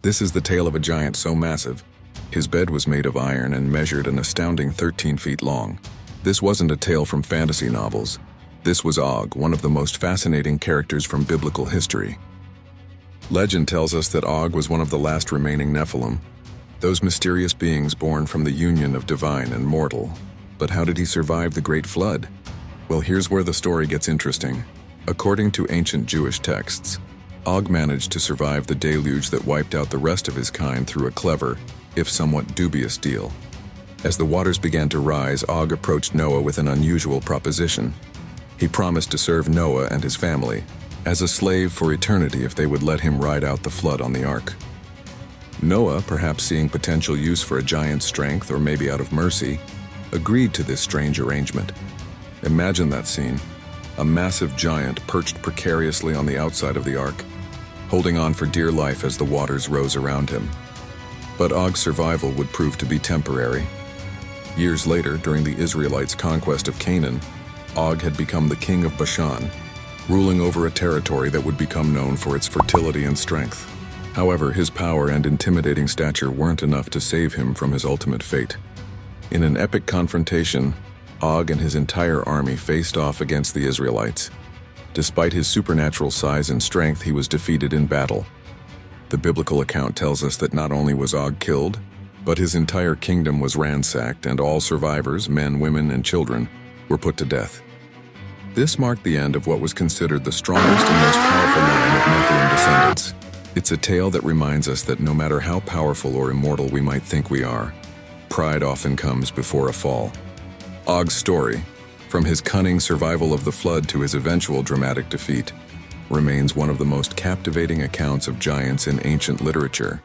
This is the tale of a giant so massive. His bed was made of iron and measured an astounding 13 feet long. This wasn't a tale from fantasy novels. This was Og, one of the most fascinating characters from biblical history. Legend tells us that Og was one of the last remaining Nephilim, those mysterious beings born from the union of divine and mortal. But how did he survive the Great Flood? Well, here's where the story gets interesting. According to ancient Jewish texts, Og managed to survive the deluge that wiped out the rest of his kind through a clever, if somewhat dubious deal. As the waters began to rise, Og approached Noah with an unusual proposition. He promised to serve Noah and his family as a slave for eternity if they would let him ride out the flood on the ark. Noah, perhaps seeing potential use for a giant's strength or maybe out of mercy, agreed to this strange arrangement. Imagine that scene. A massive giant perched precariously on the outside of the ark, holding on for dear life as the waters rose around him. But Og's survival would prove to be temporary. Years later, during the Israelites' conquest of Canaan, Og had become the king of Bashan, ruling over a territory that would become known for its fertility and strength. However, his power and intimidating stature weren't enough to save him from his ultimate fate. In an epic confrontation, Og and his entire army faced off against the Israelites. Despite his supernatural size and strength, he was defeated in battle. The biblical account tells us that not only was Og killed, but his entire kingdom was ransacked and all survivors, men, women, and children, were put to death. This marked the end of what was considered the strongest and most powerful line of Nephilim descendants. It's a tale that reminds us that no matter how powerful or immortal we might think we are, pride often comes before a fall. Og's story, from his cunning survival of the flood to his eventual dramatic defeat, remains one of the most captivating accounts of giants in ancient literature.